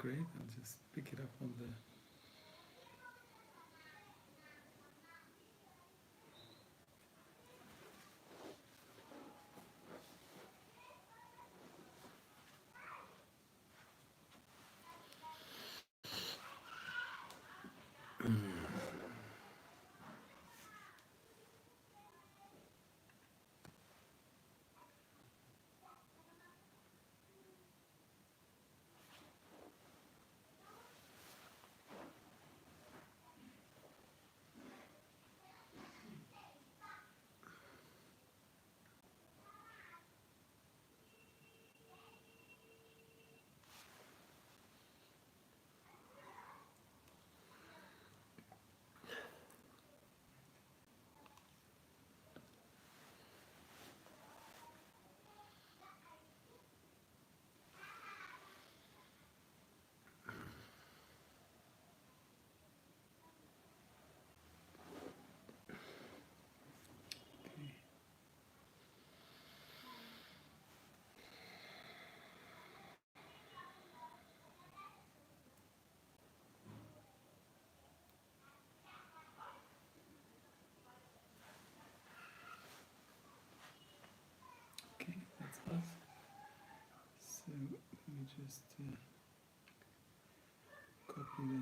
great. I'll just pick it up on the... Okay, that's us. So let me just copy the...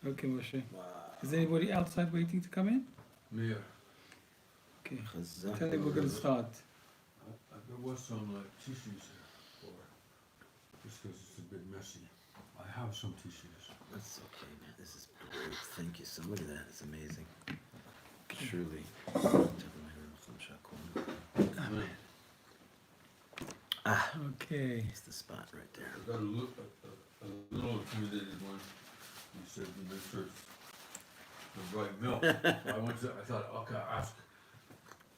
Okay, Moshe. Is anybody outside waiting to come in? Yeah. Okay. Tell me we're going to start. There was some tissues here for just because it's a bit messy. I have some tissues. That's okay, man. This is great. Thank you so much. Look at that. It's amazing. Okay. Truly. Okay. It's the spot right there. I got a little intimidated when you said you mixed the right milk. So I thought, okay, I'll ask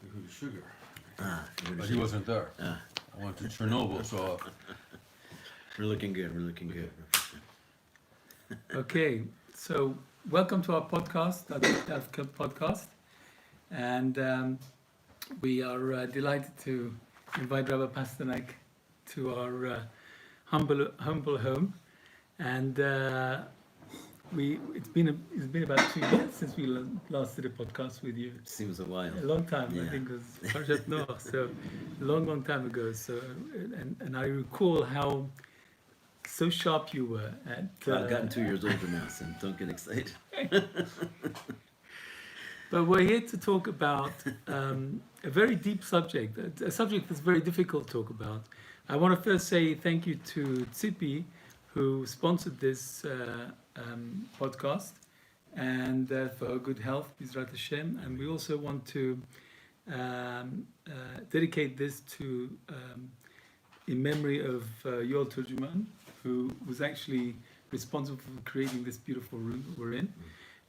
who the sugar. But he wasn't there. I went to Chernobyl, so. We're looking good. We're looking good. Okay, so welcome to our podcast, our podcast, and we are delighted to invite Rb Pasternak to our humble home, and it's been about 2 years since we last did a podcast with you. Seems a while. A long time, Yeah. I think it was Parashat Noach, so a long time ago. So, and I recall how so sharp you were at. I've gotten 2 years older now, so don't get excited. But we're here to talk about a very deep subject, a subject that's very difficult to talk about. I want to first say thank you to Tzipi, who sponsored this podcast, and for her good health, B'ezrat Hashem. And we also want to dedicate this to in memory of Yoel Turjuman, who was actually responsible for creating this beautiful room that we're in.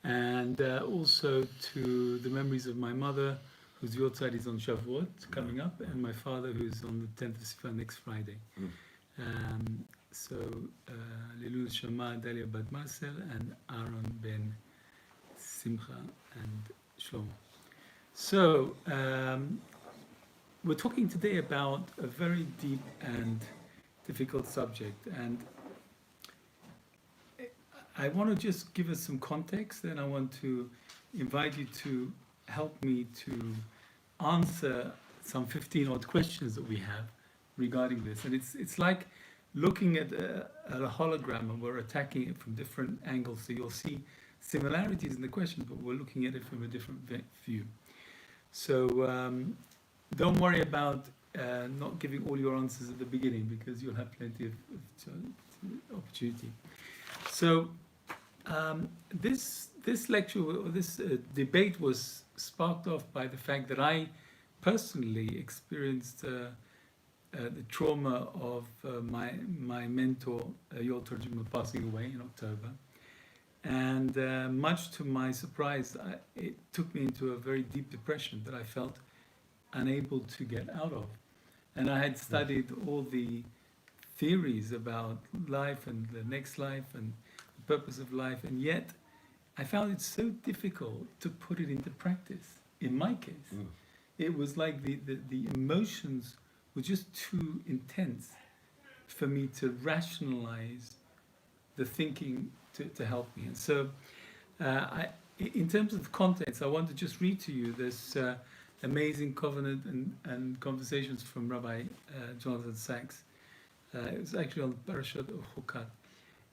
And also to the memories of my mother, whose Yortzeit is on Shavuot coming up, and my father, who's on the 10th of Sivan next Friday. So, Lilul Shama, Dalia Bat Marcel, and Aaron Ben Simcha and Shlomo. So, we're talking today about a very deep and difficult subject, and I want to just give us some context, and I want to invite you to help me to answer some 15 odd questions that we have regarding this. And it's like looking at a hologram and we're attacking it from different angles. So you'll see similarities in the questions, but we're looking at it from a different view. So don't worry about not giving all your answers at the beginning, because you'll have plenty of opportunity. So this lecture, or this debate, was sparked off by the fact that I personally experienced the trauma of my mentor, Yol Turjuma, passing away in October. And much to my surprise, it took me into a very deep depression that I felt unable to get out of. And I had studied all the theories about life and the next life and the purpose of life, and yet I found it so difficult to put it into practice. In my case, it was like the emotions were just too intense for me to rationalize the thinking to help me. And so in terms of the contents, I want to just read to you this amazing covenant and conversations from Rabbi Jonathan Sachs. It was actually on Parashat Chukat.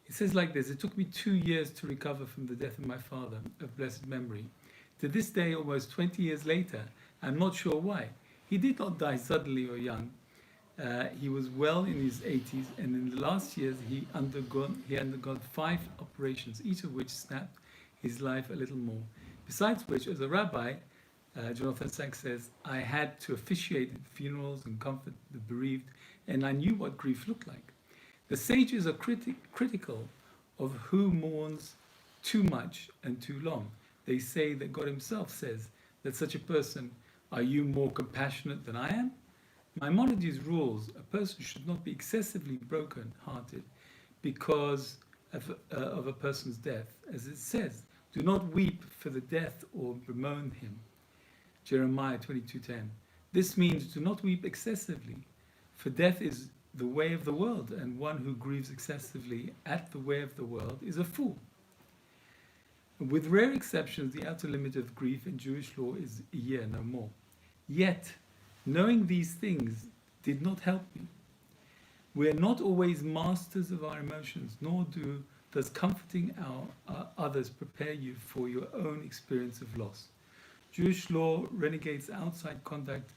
It says like this: "It took me 2 years to recover from the death of my father, of blessed memory. To this day, almost 20 years later, I'm not sure why. He did not die suddenly or young. He was well in his 80s, and in the last years he undergone 5 operations, each of which snapped his life a little more. Besides which, as a rabbi," Jonathan Sachs says, "I had to officiate at funerals and comfort the bereaved, and I knew what grief looked like. The sages are critical of who mourns too much and too long. They say that God himself says that such a person, are you more compassionate than I am? Maimonides rules a person should not be excessively broken-hearted because of a person's death. As it says, do not weep for the death or bemoan him. Jeremiah 22:10. This means do not weep excessively, for death is the way of the world, and one who grieves excessively at the way of the world is a fool. With rare exceptions, the outer limit of grief in Jewish law is a year, no more. Yet, knowing these things did not help me. We are not always masters of our emotions, nor does comforting our others prepare you for your own experience of loss. Jewish law renegates outside contact,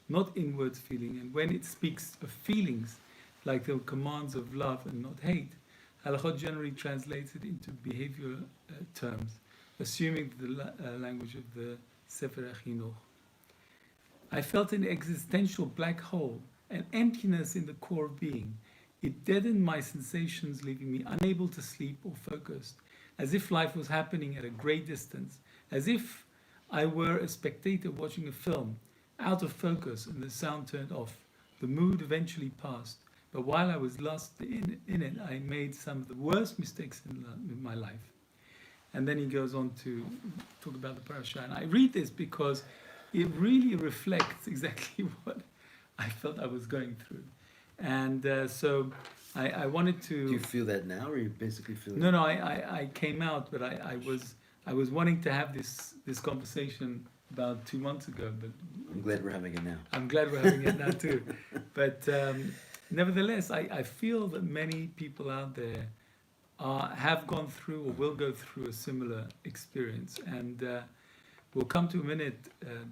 not inward feeling, and when it speaks of feelings, like the commands of love and not hate, halachot generally translates it into behavioral terms, assuming the language of the Sefer HaChinuch. I felt an existential black hole, an emptiness in the core of being. It deadened my sensations, leaving me unable to sleep or focus, as if life was happening at a great distance, as if I were a spectator watching a film, out of focus and the sound turned off. The mood eventually passed, but while I was lost in it, I made some of the worst mistakes in my life." And then he goes on to talk about the parasha. And I read this because it really reflects exactly what I felt I was going through. And so I wanted to... Do you feel that now, or you basically feel it? No, I came out, but I was wanting to have this conversation about 2 months ago, but... I'm glad we're having it now. I'm glad we're having it now too. But nevertheless, I feel that many people out there have gone through or will go through a similar experience. And we'll come to a minute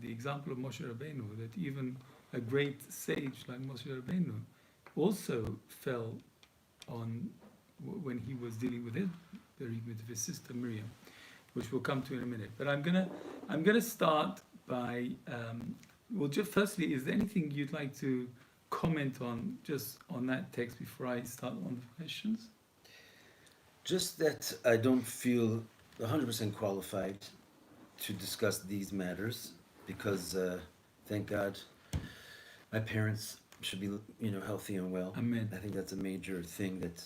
the example of Moshe Rabbeinu, that even a great sage like Moshe Rabbeinu also fell on when he was dealing with his bereavement of his sister Miriam, which we'll come to in a minute. But I'm gonna start by well, just firstly, is there anything you'd like to comment on just on that text before I start on the questions? Just that I don't feel 100% qualified to discuss these matters because, thank God, my parents should be, healthy and well. Amen. I think that's a major thing. That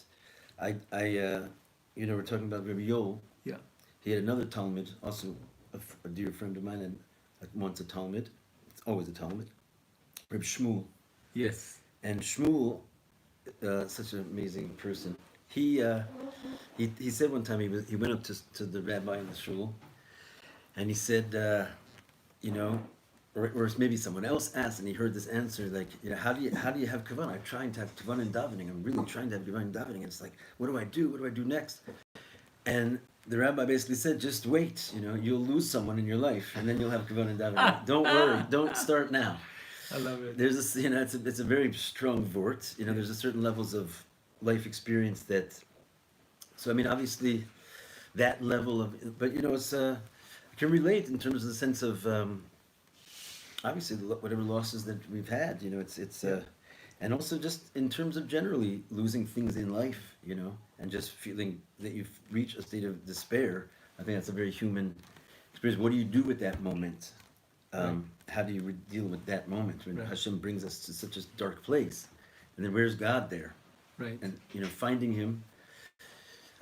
we're talking about Rabbi Yol. Yeah. He had another Talmud, also a dear friend of mine, and once a Talmud. It's always a Talmud. Rabbi Shmuel. Yes. And Shmuel, such an amazing person. He said one time he went up to the rabbi in the shul, and he said, or maybe someone else asked and he heard this answer, like, how do you have kavanah? I'm trying to have kavanah in davening. I'm really trying to have kavanah in davening. And it's like, what do I do? What do I do next? And the rabbi basically said, just wait. You'll lose someone in your life, and then you'll have kavanah in davening. Don't worry. Don't start now. I love it. There's this, it's a very strong vort. There's a certain levels of life experience that. So I mean, obviously, that level of, but it's I can relate in terms of the sense of obviously whatever losses that we've had. It's and also just in terms of generally losing things in life. And just feeling that you've reached a state of despair. I think that's a very human experience. What do you do with that moment? How do you deal with that moment when Hashem brings us to such a dark place? And then where's God there? Right. And finding Him,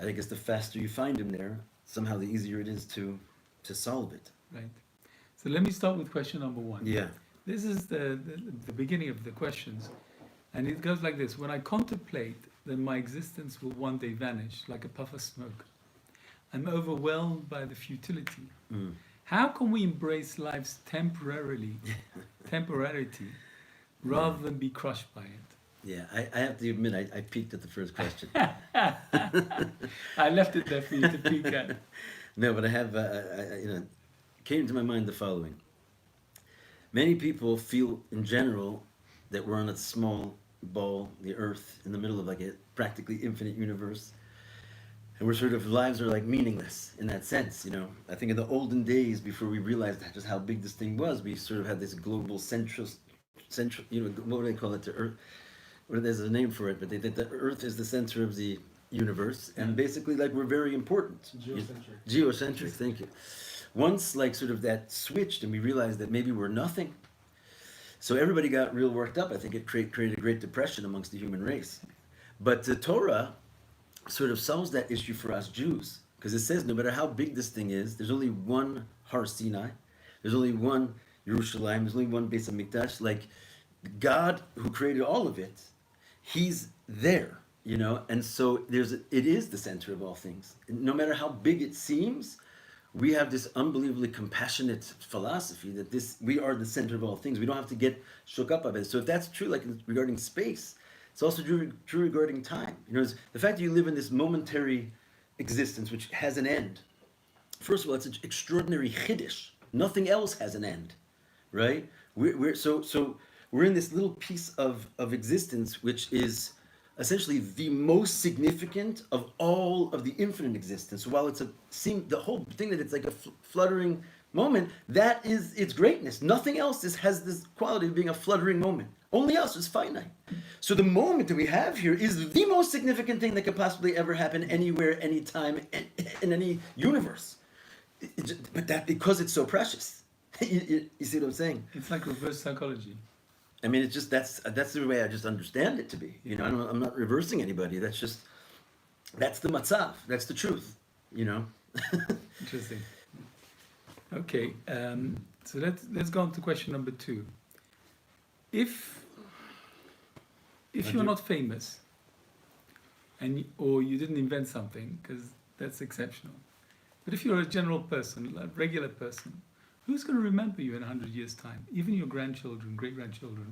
I think it's the faster you find Him there, somehow the easier it is to solve it. Right. So let me start with question number 1. Yeah. This is the beginning of the questions. And it goes like this. When I contemplate that my existence will one day vanish like a puff of smoke, I'm overwhelmed by the futility. How can we embrace life's temporality rather than be crushed by it? Yeah, I have to admit, I peeked at the first question. I left it there for you to peek at. No, but I have, came to my mind the following. Many people feel in general that we're on a small ball, the earth, in the middle of like a practically infinite universe. And we're sort of, lives are like meaningless in that sense, I think in the olden days, before we realized just how big this thing was, we sort of had this global central, what do they call it, the earth? There's a name for it, but the earth is the center of the universe. And basically like we're very important. Geocentric, thank you. Once like sort of that switched and we realized that maybe we're nothing, so everybody got real worked up. I think it created a great depression amongst the human race. But the Torah sort of solves that issue for us Jews, because it says no matter how big this thing is, there's only one Har Sinai, there's only one Yerushalayim, there's only one Beis HaMikdash. Like God who created all of it, He's there, and so it is the center of all things. No matter how big it seems, we have this unbelievably compassionate philosophy that we are the center of all things. We don't have to get shook up by it. So if that's true, like regarding space, it's also true regarding time. The fact that you live in this momentary existence, which has an end. First of all, it's an extraordinary chiddush. Nothing else has an end, right? We're in this little piece of existence, which is essentially the most significant of all of the infinite existence. So while the whole thing that it's like a fluttering moment, that is its greatness. Nothing else has this quality of being a fluttering moment. Only us is finite. So the moment that we have here is the most significant thing that could possibly ever happen anywhere, anytime, in any universe. But that because it's so precious. You see what I'm saying? It's like reverse psychology. I mean, it's just that's the way I just understand it to be. I'm not reversing anybody. That's the matzav. That's the truth. Interesting. Okay, so let's go on to question number 2. If you're not famous, or you didn't invent something, because that's exceptional, but if you're a general person, a regular person, who's going to remember you in 100 years' time? Even your grandchildren, great-grandchildren.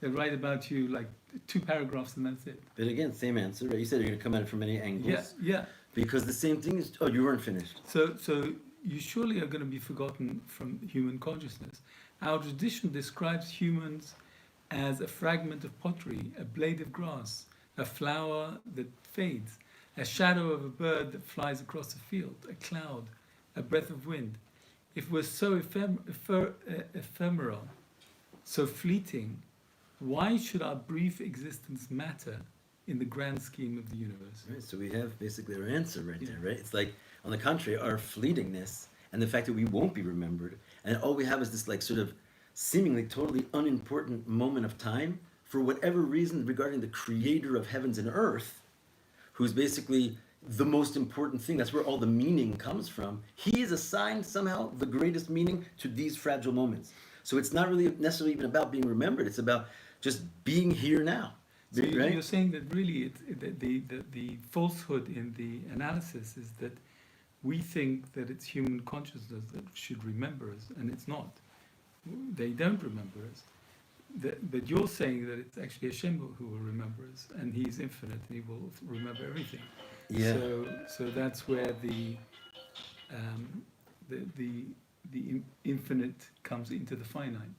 They write about you like 2 paragraphs and that's it. But again, same answer, right? You said you're going to come at it from many angles. Yeah. Because the same thing is, you weren't finished. So you surely are going to be forgotten from human consciousness. Our tradition describes humans as a fragment of pottery, a blade of grass, a flower that fades, a shadow of a bird that flies across a field, a cloud, a breath of wind. If we're so ephemeral, so fleeting, why should our brief existence matter in the grand scheme of the universe? Right, so we have basically our answer right there, right? It's like, on the contrary, our fleetingness and the fact that we won't be remembered, and all we have is this like sort of seemingly totally unimportant moment of time, for whatever reason regarding the creator of heavens and earth, who's basically the most important thing. That's where all the meaning comes from. He is assigned somehow the greatest meaning to these fragile moments. So it's not really necessarily even about being remembered. It's about just being here now. So right? You're saying that really the falsehood in the analysis is that we think that it's human consciousness that should remember us, and it's not. they don't remember us. But you're saying that it's actually Hashem who will remember us, and He's infinite, and He will remember everything. Yeah. So that's where the infinite comes into the finite,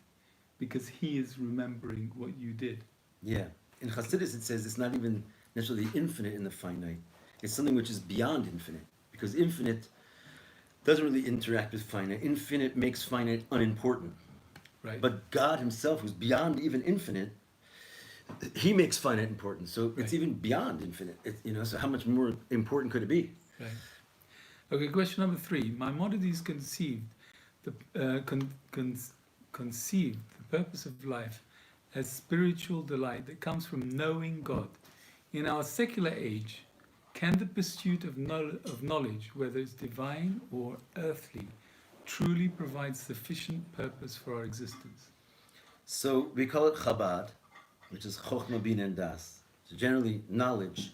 because He is remembering what you did. Yeah. In Hasidus, it says it's not even necessarily infinite in the finite. It's something which is beyond infinite, because infinite doesn't really interact with finite. Infinite makes finite unimportant. Right. But God Himself, who's beyond even infinite, He makes finite important. So it's Right. even beyond infinite. So how much more important could it be? Right. Okay, question number 3. Maimonides conceived conceived the purpose of life as spiritual delight that comes from knowing God. In our secular age, can the pursuit of knowledge, whether it's divine or earthly, truly provide sufficient purpose for our existence? So we call it Chabad, which is Chochma Bin and Das. So generally, knowledge.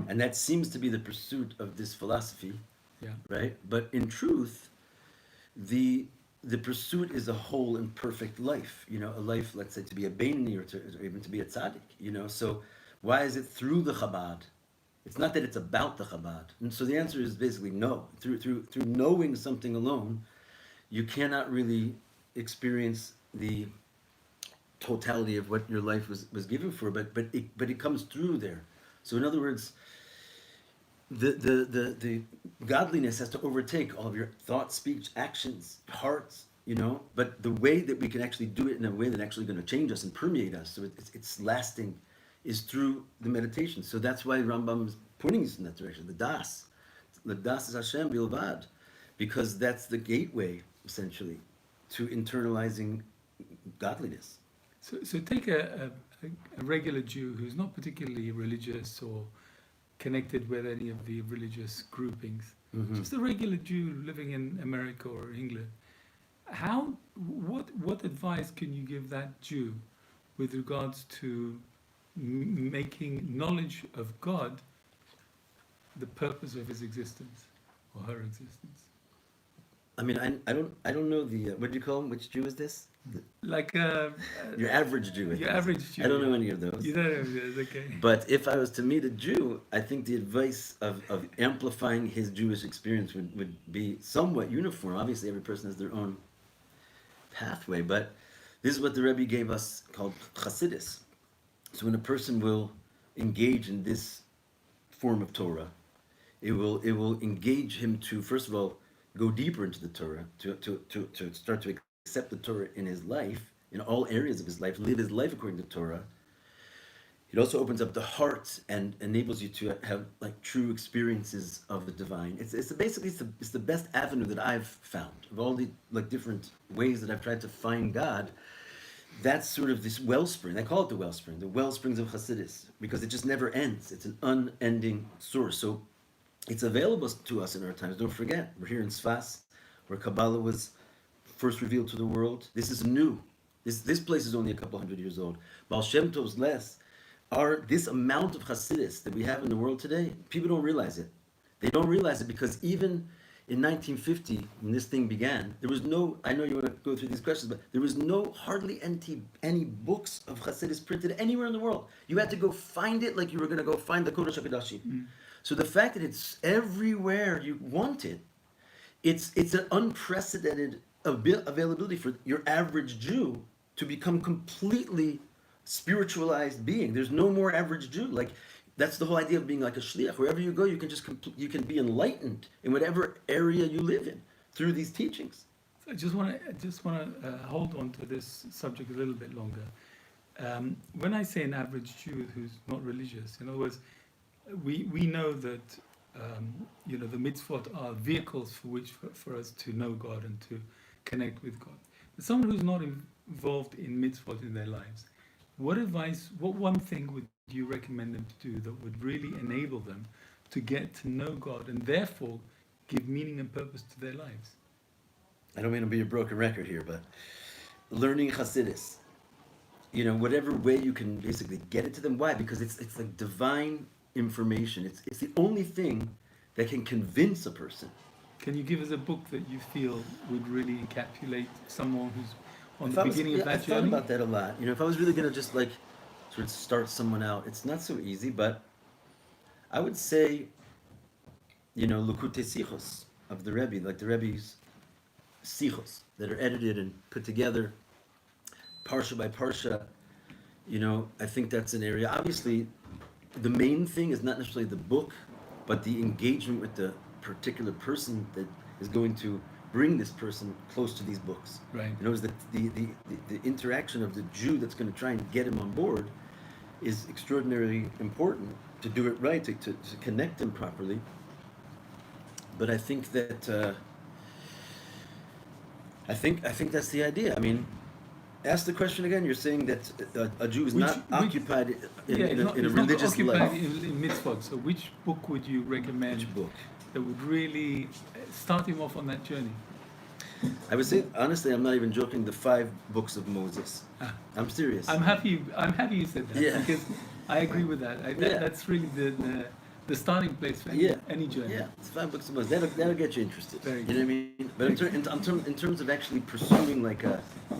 And that seems to be the pursuit of this philosophy, Yeah. right? But in truth, the pursuit is a whole and perfect life. A life, let's say, to be a Beinoni or even to be a tzaddik. So why is it through the Chabad? It's not that it's about the Chabad. And so the answer is basically no. Through knowing something alone, you cannot really experience the totality of what your life was given for, but it comes through there. So in other words, the godliness has to overtake all of your thoughts, speech, actions, hearts, but the way that we can actually do it in a way that's actually going to change us and permeate us, so it's lasting, is through the meditation. So that's why Rambam is pointing us in that direction. The Das is Hashem Bilvad, because that's the gateway, essentially, to internalizing godliness. So take a regular Jew who's not particularly religious or connected with any of the religious groupings, just a regular Jew living in America or England. What advice can you give that Jew with regards to making knowledge of God the purpose of his existence or her existence? I mean, I don't know what do you call him? Which Jew is this? Like Your average Jew. your average Jew. I don't know any of those. You don't know, okay. But if I was to meet a Jew, I think the advice of amplifying his Jewish experience would be somewhat uniform. Obviously, every person has their own pathway, but this is what the Rebbe gave us called Chasidus. So when a person will engage in this form of Torah, it will engage him to, first of all, go deeper into the Torah, to start to accept the Torah in his life, in all areas of his life, live his life according to Torah. It also opens up the heart and enables you to have like true experiences of the divine. It's basically the best avenue that I've found of all the like different ways that I've tried to find God. That's sort of this wellspring. I call it the wellsprings of Hasidus, because it just never ends. It's an unending source. So it's available to us in our times. Don't forget, we're here in Sfas, where Kabbalah was first revealed to the world. This is new. This place is only a couple hundred years old. Baal Shem Tov's less. This amount of Hasidus that we have in the world today, people don't realize it. They don't realize it because even in 1950, when this thing began, there was no, I know you want to go through these questions, but there was hardly any books of Hasidus printed anywhere in the world. You had to go find it like you were going to go find the Kodesh HaKodashim. So the fact that it's everywhere you want it, it's an unprecedented availability for your average Jew to become completely spiritualized being. There's no more average Jew. Like, that's the whole idea of being like a shliach. Wherever you go, you can be enlightened in whatever area you live in through these teachings. I just want to hold on to this subject a little bit longer. When I say an average Jew who's not religious, in other words, we know that the mitzvot are vehicles for us to know God and to connect with God. But someone who's not involved in mitzvot in their lives, what one thing would you recommend them to do that would really enable them to get to know God and therefore give meaning and purpose to their lives? I don't mean to be a broken record here, but learning Hasidus, whatever way you can basically get it to them. Why? Because it's like divine information. It's the only thing that can convince a person. Can you give us a book that you feel would really encapsulate someone who's on If the I was- beginning yeah, of that I thought journey? about that a lot. You know, if I was really gonna just like sort of start someone out, it's not so easy. But I would say, you know, Likutei Sichos of the Rebbe, like the Rebbe's Sichos that are edited and put together, parsha by parsha. You know, I think that's an area. Obviously, the main thing is not necessarily the book, but the engagement with the particular person that is going to bring this person close to these books. Right. In other words, the interaction of the Jew that's going to try and get him on board is extraordinarily important to do it right, to connect him properly. But I think that I think that's the idea. I mean, ask the question again. You're saying that a Jew is not occupied in a it's not religious occupied life. in mitzvot. So which book would you recommend Which book? that would really start him off on that journey? I would say honestly, I'm not even joking. The 5 books of Moses. Ah. I'm serious. I'm happy you said that, Yeah. because I agree with that. Yeah. That's really the starting place for any journey. Yeah, it's 5 books of Moses. That'll get you interested. Very You know what I mean? But in terms of actually pursuing like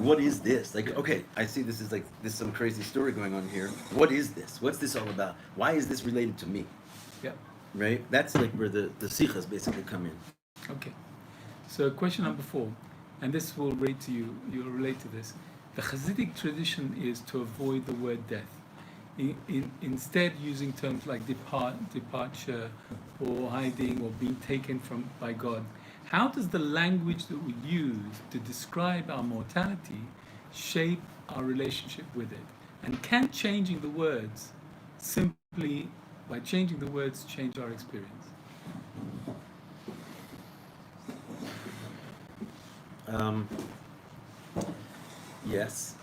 what is this? Like, okay, I see this is like there's some crazy story going on here. What is this? What's this all about? Why is this related to me? Yeah. Right? That's like where the sichas basically come in. Okay. So question number 4, and this will relate to you. You'll relate to this. The Hasidic tradition is to avoid the word death. Instead, using terms like departure, or hiding, or being taken from by God. How does the language that we use to describe our mortality shape our relationship with it? And can changing the words, simply by changing the words, change our experience? Yes.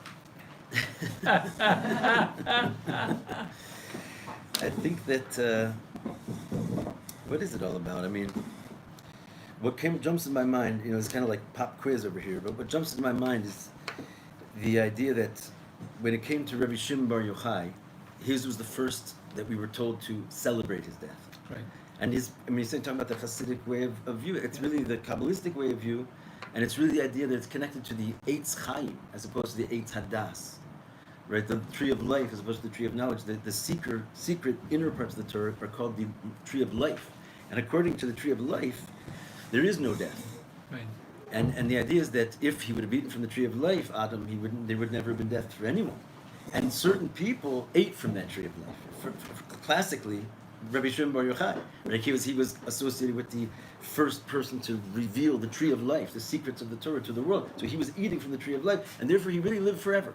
I think that what is it all about? I mean, what jumps in my mind, you know, it's kind of like pop quiz over here, but what jumps in my mind is the idea that when it came to Rabbi Shimon Bar Yochai, his was the first that we were told to celebrate his death. Right. And he's talking about the Hasidic way of view. It's really the Kabbalistic way of view, and it's really the idea that it's connected to the Eitz Chaim as opposed to the Eitz Hadas, right? The tree of life as opposed to the tree of knowledge. The secret inner parts of the Torah are called the tree of life, and according to the tree of life, there is no death. Right. And the idea is that if he would have eaten from the tree of life, Adam, there would never have been death for anyone. And certain people ate from that tree of life. Classically, Rabbi Shimon Bar Yochai, right? He was associated with the first person to reveal the tree of life, the secrets of the Torah to the world. So he was eating from the tree of life, and therefore he really lived forever.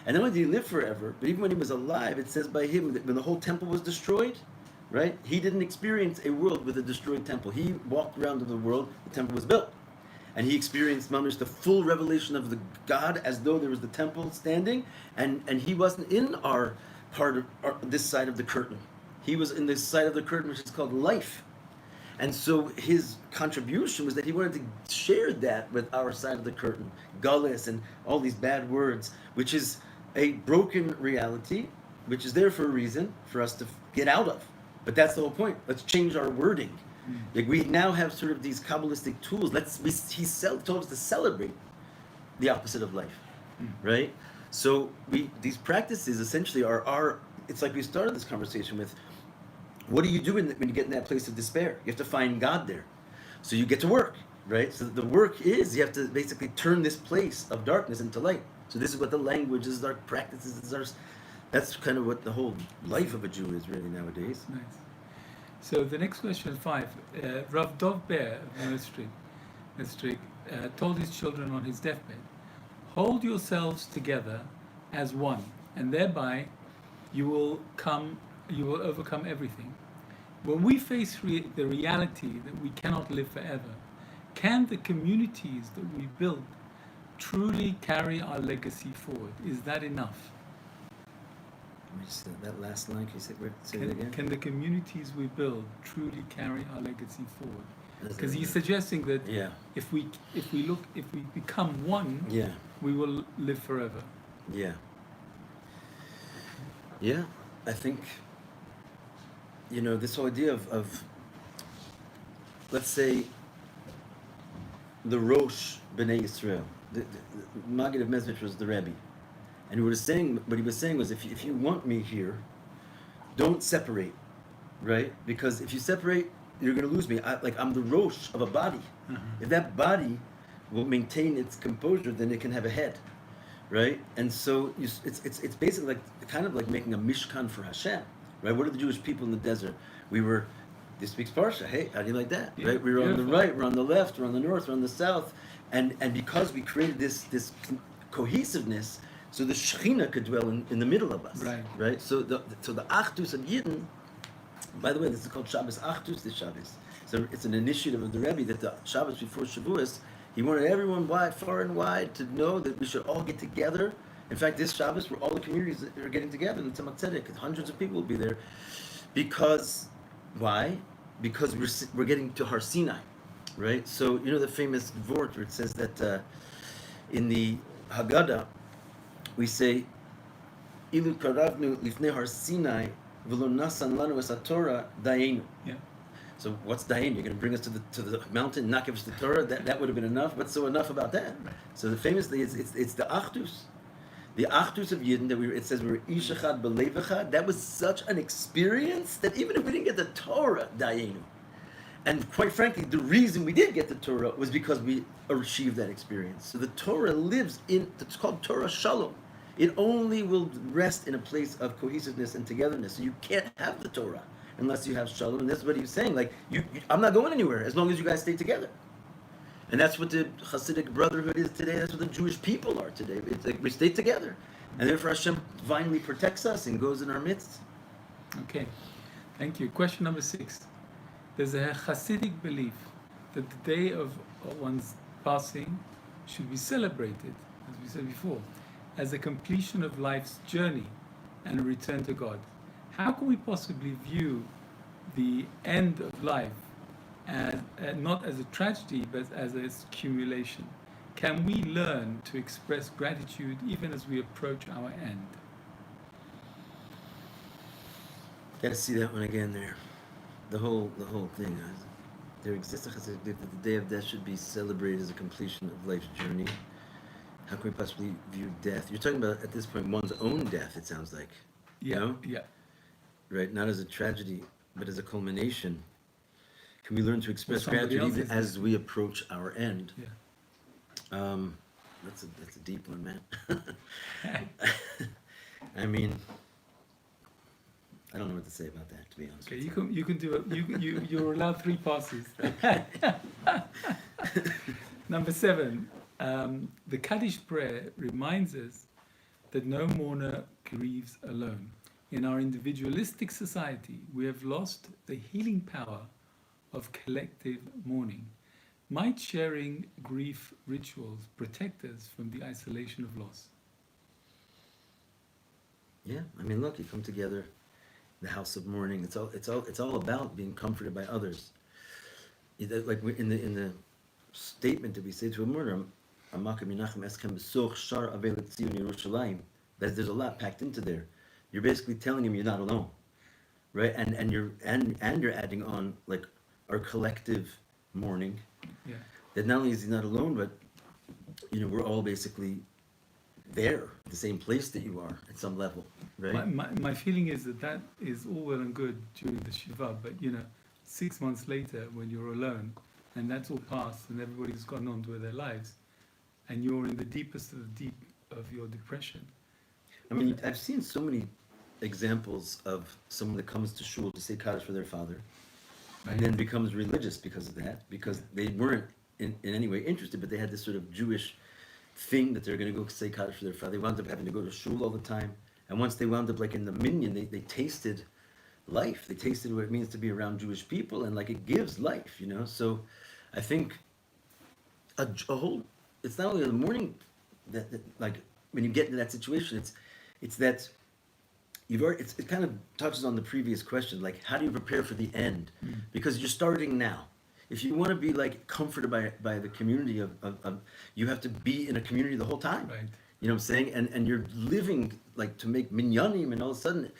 And not only did he live forever, but even when he was alive, it says by him that when the whole temple was destroyed, right? He didn't experience a world with a destroyed temple. He walked around in the world, the temple was built. And he experienced mamish the full revelation of the God as though there was the temple standing, and he wasn't in our part of this side of the curtain. He was in this side of the curtain which is called life. And so his contribution was that he wanted to share that with our side of the curtain, gullus and all these bad words, which is a broken reality, which is there for a reason, for us to get out of. But that's the whole point. Let's change our wording. Like we now have sort of these Kabbalistic tools. He told us to celebrate the opposite of life, right? So these practices essentially are it's like we started this conversation with, what do you do when you get in that place of despair? You have to find God there. So you get to work, right? So the work is, you have to basically turn this place of darkness into light. So this is what the language is, our practices, that's kind of what the whole life of a Jew is really nowadays. Nice. So the next question, 5. Rav Dov Ber of Maastricht told his children on his deathbed, hold yourselves together as one, and thereby you will overcome everything. When we face the reality that we cannot live forever, can the communities that we build truly carry our legacy forward? Is that enough? That last line, can you say it again? Can the communities we build truly carry our legacy forward? Because he's suggesting that if we become one, we will live forever. Yeah, I think, this whole idea of let's say, the Rosh B'nai Yisrael, the Maggid of Mezrich was the Rebbe. And what he was saying was, if you want me here, don't separate, right? Because if you separate, you're going to lose me. I'm the Rosh of a body. If that body will maintain its composure, then it can have a head, right? And so it's basically kind of like making a mishkan for Hashem, right? What are the Jewish people in the desert? This speaks Parsha. Hey, how do you like that? Yeah, Right? We were on the beautiful. right, we're on the left, we're on the north, we're on the south, and because we created this cohesiveness, so the Shekhinah could dwell in the middle of us, right? So the Achdus of Yidden. By the way, this is called Shabbos Achdus this Shabbos. So it's an initiative of the Rebbe that the Shabbos before Shavuos, he wanted everyone far and wide to know that we should all get together. In fact, this Shabbos, where all the communities are getting together in Tzemach Tzedek, hundreds of people will be there. Because, why? Because we're getting to Har Sinai, right? So, you know the famous Vort where it says that in the Haggadah, we say, Ilu karavnu lifnei Har Sinai v'lo nasan lanu es haTorah dayenu. Yeah. So what's dayin? You're going to bring us to the mountain, not give us the Torah? That would have been enough. What's so enough about that? So the famously, it's the Achdus. The Achdus of Yidden, it says we were Ish Echad B'Lev Echad. That was such an experience that even if we didn't get the Torah, dayenu. And quite frankly, the reason we did get the Torah was because we achieved that experience. So the Torah lives it's called Torah Shalom. It only will rest in a place of cohesiveness and togetherness. So you can't have the Torah unless you have Shalom. And that's what he was saying. Like, I'm not going anywhere as long as you guys stay together. And that's what the Hasidic brotherhood is today. That's what the Jewish people are today. It's like we stay together. And therefore Hashem divinely protects us and goes in our midst. Okay, thank you. Question number 6. There's a Hasidic belief that the day of one's passing should be celebrated, as we said before, as a completion of life's journey and a return to God. How can we possibly view the end of life as, not as a tragedy, but as an accumulation? Can we learn to express gratitude even as we approach our end? Got to see that one again there. The whole thing. There exists a Hasidic belief that the day of death should be celebrated as a completion of life's journey. How can we possibly view death? You're talking about, at this point, one's own death, it sounds like. Yeah, You know? yeah. Right? Not as a tragedy, but as a culmination. Can we learn to express somebody gratitude even else's as we approach our end? Yeah. That's a deep one, man. I mean, I don't know what to say about that, to be honest. Okay, with you can do it. You're allowed 3 passes. Number 7, the Kaddish prayer reminds us that no mourner grieves alone. In our individualistic society, we have lost the healing power of collective mourning. Might sharing grief rituals protect us from the isolation of loss? Yeah, I mean, look, you come together, the house of mourning. It's all about being comforted by others. Like in the statement that we say to a mourner, that there's a lot packed into there. You're basically telling him you're not alone, right? And you're adding on like our collective mourning. Yeah. That not only is he not alone, but we're all basically there, the same place that you are at some level, right? My feeling is that is all well and good during the Shiva, but 6 months later when you're alone and that's all past and everybody's gone on with their lives and you're in the deepest of the deep of your depression. I mean, I've seen so many examples of someone that comes to shul to say Kaddish for their father and then becomes religious because of that, because they weren't in any way interested, but they had this sort of Jewish thing that they're going to go say Kaddish for their father. They wound up having to go to shul all the time. And once they wound up like in the minyan, they tasted life. They tasted what it means to be around Jewish people, and like it gives life, So I think a whole, it's not only the mourning that like when you get into that situation, it's that it kind of touches on the previous question, like how do you prepare for the end? Because you're starting now. If you want to be like comforted by the community of you have to be in a community the whole time. Right. You know what I'm saying? And you're living like to make minyanim, and all of a sudden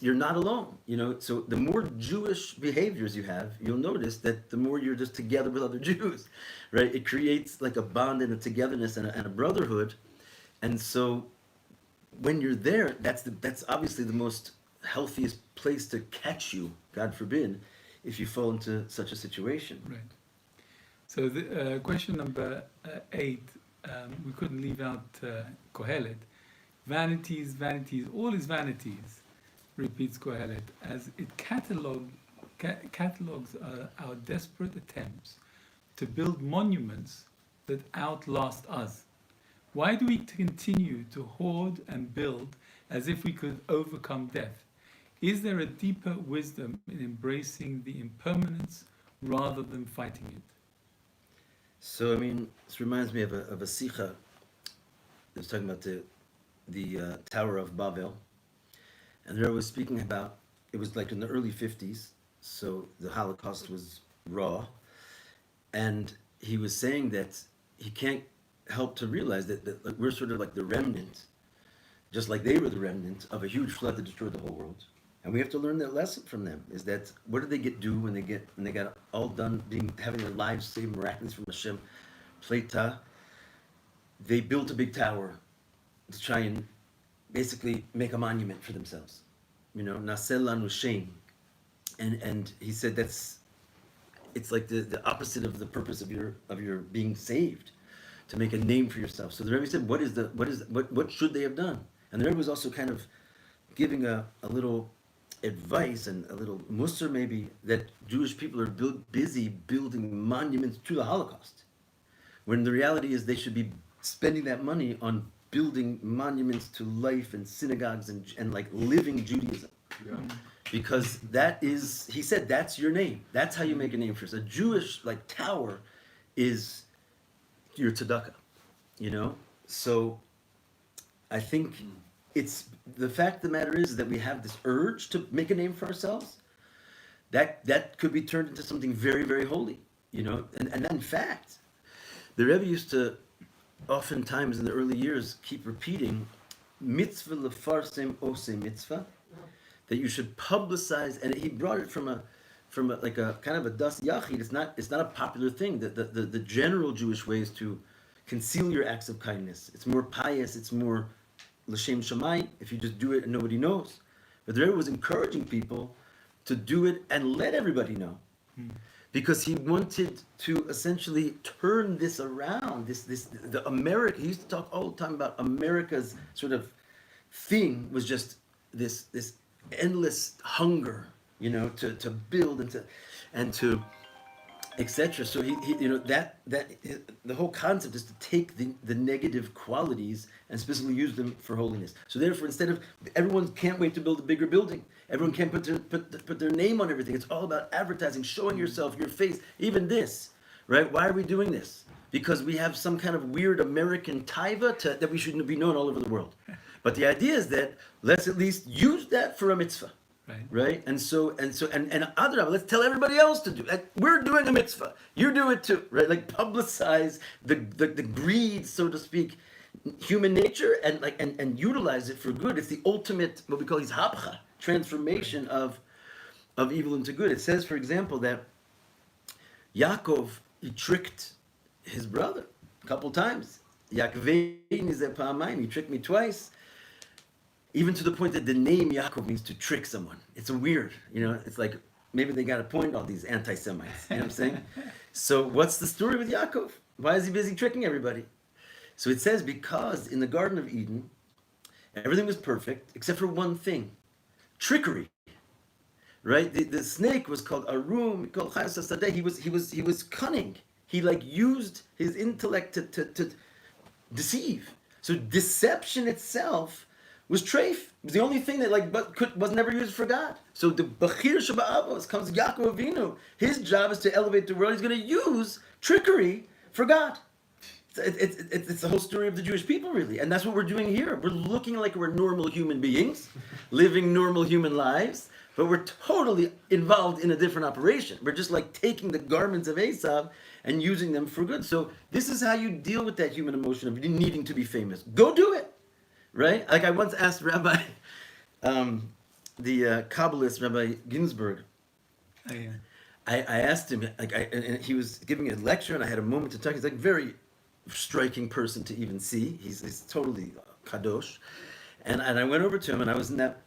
you're not alone, you know. So the more Jewish behaviors you have, you'll notice that the more you're just together with other Jews, right? It creates like a bond and a togetherness and a brotherhood. And so when you're there, that's obviously the most healthiest place to catch you, God forbid, if you fall into such a situation. Right. So the question number 8, we couldn't leave out Kohelet. Vanities, vanities, all is vanities, repeats Kohelet, as it catalogues our desperate attempts to build monuments that outlast us. Why do we continue to hoard and build as if we could overcome death? Is there a deeper wisdom in embracing the impermanence rather than fighting it? So, I mean, this reminds me of a sikha that was talking about the Tower of Babel. And there was speaking about, it was like in the early 50s, so the Holocaust was raw. And he was saying that he can't help to realize that like, we're sort of like the remnant, just like they were the remnant of a huge flood that destroyed the whole world. And we have to learn that lesson from them, is that what did they do when they got all done having their lives saved miraculously from Hashem? Pleta. They built a big tower to try and basically make a monument for themselves. You know, Nasel lanu shame. And he said it's like the opposite of the purpose of your being saved, to make a name for yourself. So the Rebbe said, what should they have done? And the Rebbe was also kind of giving a little advice and a little musar maybe, that Jewish people are busy building monuments to the Holocaust, when the reality is they should be spending that money on building monuments to life and synagogues and like living Judaism. Yeah. Because that is, he said, that's your name. That's how you make a name for yourself. A Jewish like tower is your tzedakah, you know? So I think it's, the fact of the matter is that we have this urge to make a name for ourselves. That could be turned into something very, very holy, you know? And in fact, the Rebbe used to oftentimes in the early years keep repeating, mitzvah lefarsem ose mitzvah, that you should publicize, and he brought it from a like a kind of a das yachid. It's not a popular thing. The general Jewish way is to conceal your acts of kindness. It's more pious. It's more l'shem shamayim if you just do it and nobody knows. But the Rebbe was encouraging people to do it and let everybody know, because he wanted to essentially turn this around. The America. He used to talk all the time about America's sort of thing was just this endless hunger, you know, to build and to etc. So he you know, that the whole concept is to take the negative qualities and specifically use them for holiness. So therefore, instead of, everyone can't wait to build a bigger building. Everyone can't put their name on everything. It's all about advertising, showing yourself, your face. Even this, right? Why are we doing this? Because we have some kind of weird American taiva that we shouldn't be known all over the world. But the idea is that let's at least use that for a mitzvah, right? And other, let's tell everybody else to do it. We're doing a mitzvah. You do it too, right? Like publicize the greed, so to speak, human nature, and utilize it for good. It's the ultimate, what we call hapcha, transformation of evil into good. It says, for example, that Yaakov, he tricked his brother a couple times. He tricked me twice. Even to the point that the name Yaakov means to trick someone. It's a weird, you know, it's like, maybe they got a point, all these anti-Semites, you know what I'm saying? So what's the story with Yaakov? Why is he busy tricking everybody? So it says, because in the Garden of Eden, everything was perfect, except for one thing, trickery, right? The snake was called Arum, called Chayas HaSadeh. He was cunning. He like used his intellect to deceive. So deception itself was treif. It was the only thing that was never used for God. So the Bachir Shabbat comes Yaakov Avinu. His job is to elevate the world. He's going to use trickery for God. It's the whole story of the Jewish people, really. And that's what we're doing here. We're looking like we're normal human beings, living normal human lives, but we're totally involved in a different operation. We're just like taking the garments of Esav and using them for good. So this is how you deal with that human emotion of needing to be famous. Go do it. Right? Like I once asked Rabbi the Kabbalist Rabbi Ginsburg, Oh, yeah. I asked him, and he was giving a lecture, and I had a moment to talk. He's like a very striking person to even see. He's totally kadosh. And I went over to him, and I was in that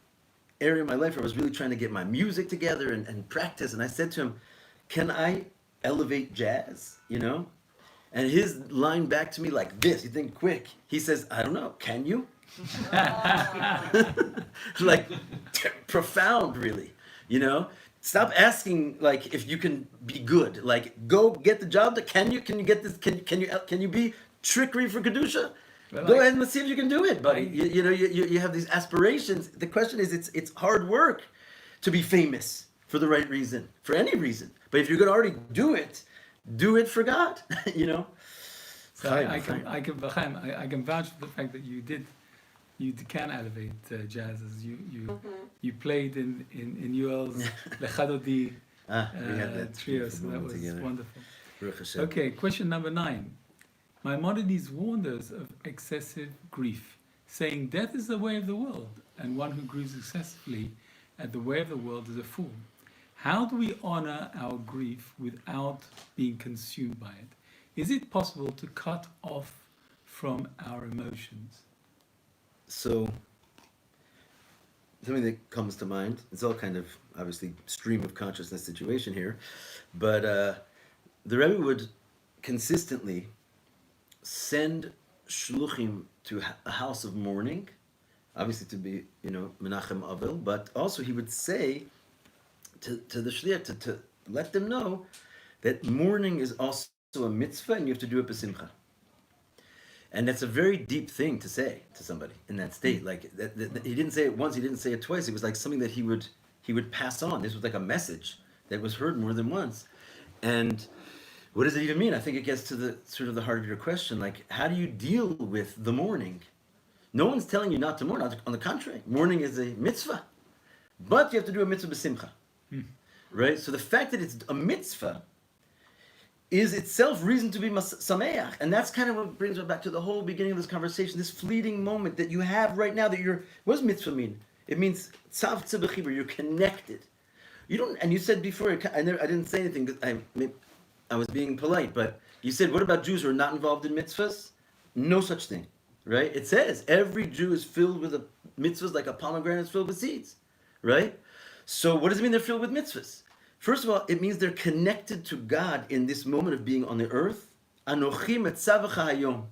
area of my life where I was really trying to get my music together and practice. And I said to him, can I elevate jazz, you know? And his line back to me like this, you think quick. He says, I don't know, can you? Like, profound, really, you know? Stop asking like if you can be good. Like, go get the job. Can you get this? Can you be trickery for kedusha? Well, Go ahead and let's see if you can do it, buddy. You have these aspirations. The question is, it's hard work to be famous for the right reason, for any reason. But if you're going to already do it for God. You know. So I can vouch for the fact that you can elevate jazz as you played in Yuel's Lechadodi We had that trio, so that moment was together. wonderful. Baruch Hashem. Okay, question number 9. Maimonides warned us of excessive grief, saying death is the way of the world, and one who grieves excessively at the way of the world is a fool. How do we honor our grief without being consumed by it? Is it possible to cut off from our emotions? So, something that comes to mind, it's all kind of obviously stream of consciousness situation here, but the Rebbe would consistently send shluchim to a house of mourning, obviously to be, Menachem Avil, but also he would say to the shliach to let them know that mourning is also a mitzvah and you have to do it b'simcha. And that's a very deep thing to say to somebody in that state. Like that, he didn't say it once, he didn't say it twice. It was like something that he would pass on. This was like a message that was heard more than once. And what does it even mean? I think it gets to the sort of the heart of your question. Like, how do you deal with the mourning? No one's telling you not to mourn. On the contrary, mourning is a mitzvah, but you have to do a mitzvah b'simcha, right? So the fact that it's a mitzvah is itself reason to be sameach. And that's kind of what brings us back to the whole beginning of this conversation, this fleeting moment that you have right now that what does mitzvah mean? It means tzav tzibachibur, you're connected. You don't, and you said before, I didn't say anything, because I was being polite, but you said, what about Jews who are not involved in mitzvahs? No such thing, right? It says every Jew is filled with mitzvahs like a pomegranate is filled with seeds, right? So what does it mean they're filled with mitzvahs? First of all, it means they're connected to God in this moment of being on the earth. Anochi metzavacha hayom.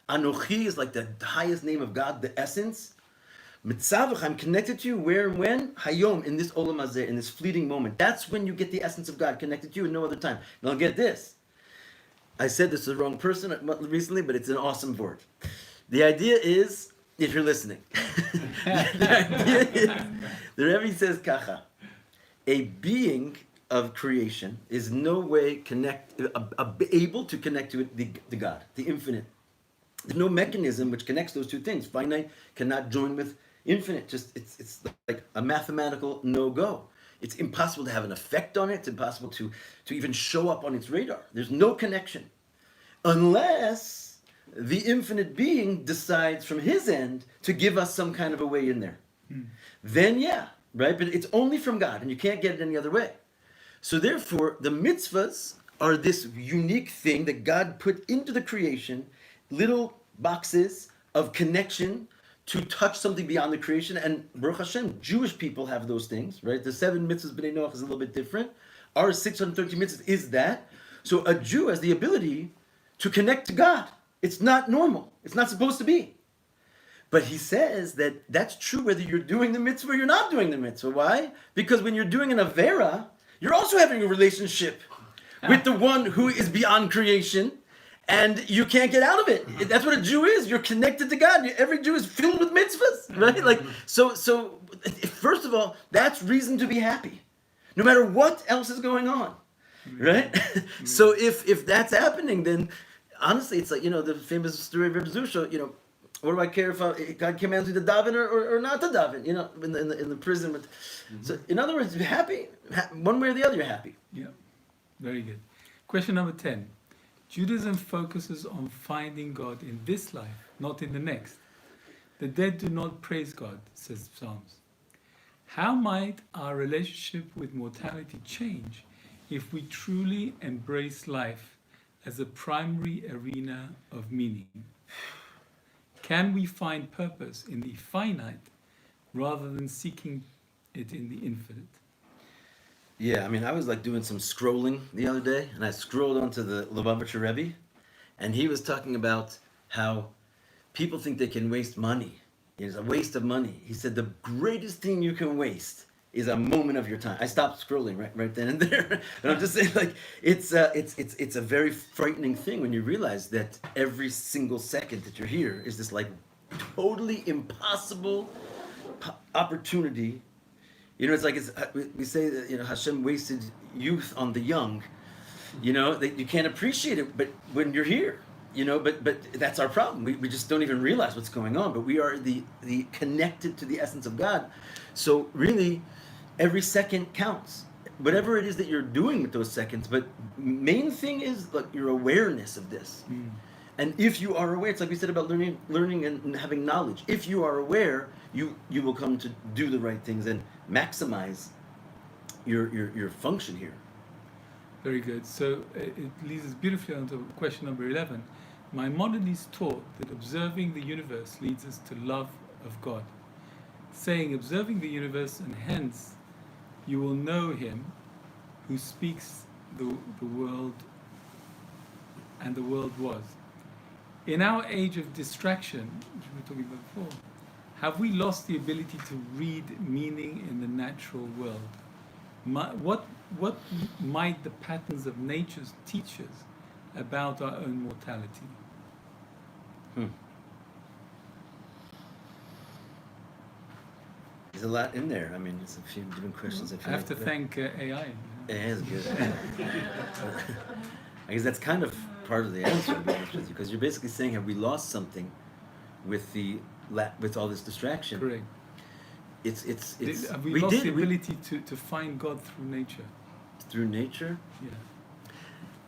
Anochi is like the highest name of God, the essence. Metzavacha, I'm connected to you. Where and when? Hayom, in this olam hazeh, in this fleeting moment. That's when you get the essence of God connected to you and no other time. Now get this. I said this to the wrong person recently, but it's an awesome word. The idea is, if you're listening, the Rebbe says kacha. A being of creation is no way able to connect to the God, the infinite. There's no mechanism which connects those two things. Finite cannot join with infinite. Just it's like a mathematical no-go. It's impossible to have an effect on it. It's impossible to even show up on its radar. There's no connection. Unless the infinite being decides from his end to give us some kind of a way in there. Then yeah. Right? But it's only from God, and you can't get it any other way. So therefore, the mitzvahs are this unique thing that God put into the creation, little boxes of connection to touch something beyond the creation. And Baruch Hashem, Jewish people have those things, right? The 7 mitzvahs B'nai Noach is a little bit different. Our 613 mitzvahs is that. So a Jew has the ability to connect to God. It's not normal. It's not supposed to be. But he says that that's true whether you're doing the mitzvah or you're not doing the mitzvah. Why? Because when you're doing an avera, you're also having a relationship with the one who is beyond creation, and you can't get out of it. That's what a Jew is. You're connected to God. Every Jew is filled with mitzvahs, right? Like so. First of all, that's reason to be happy, no matter what else is going on, right? So if that's happening, then honestly, it's like the famous story of Reb Zusha. What do I care if God commands me to daven or not to daven? In the prison. But, so, in other words, you're happy. One way or the other, you're happy. Yeah, very good. Question number 10. Judaism focuses on finding God in this life, not in the next. The dead do not praise God, says Psalms. How might our relationship with mortality change if we truly embrace life as a primary arena of meaning? Can we find purpose in the finite rather than seeking it in the infinite? Yeah, I mean, I was like doing some scrolling the other day, and I scrolled onto the Lubavitcher Rebbe, and he was talking about how people think they can waste money. It's a waste of money. He said the greatest thing you can waste is a moment of your time. I stopped scrolling right then and there, and I'm just saying, like, it's a very frightening thing when you realize that every single second that you're here is this like totally impossible opportunity. You know, it's like we say that, you know, Hashem wasted youth on the young. You know, that you can't appreciate it, but when you're here, you know, but that's our problem. We just don't even realize what's going on. But we are the connected to the essence of God. So really, every second counts. Whatever it is that you're doing with those seconds. But main thing is like your awareness of this. Mm. And if you are aware, it's like we said about learning and having knowledge. If you are aware, you will come to do the right things and maximize your function here. Very good. So it leads us beautifully on to question number 11. Maimonides taught that observing the universe leads us to love of God, saying, observing the universe, and hence you will know him who speaks the world, and the world was. In our age of distraction, which we were talking about before, have we lost the ability to read meaning in the natural world? What might the patterns of nature teach us about our own mortality? There's a lot in there. I mean, there's a few different questions. I have to thank AI. Yeah, it's good. I guess that's kind of part of the answer, to be honest with you, because you're basically saying, have we lost something with all this distraction? Correct. Have we lost the ability to find God through nature? Through nature? Yeah.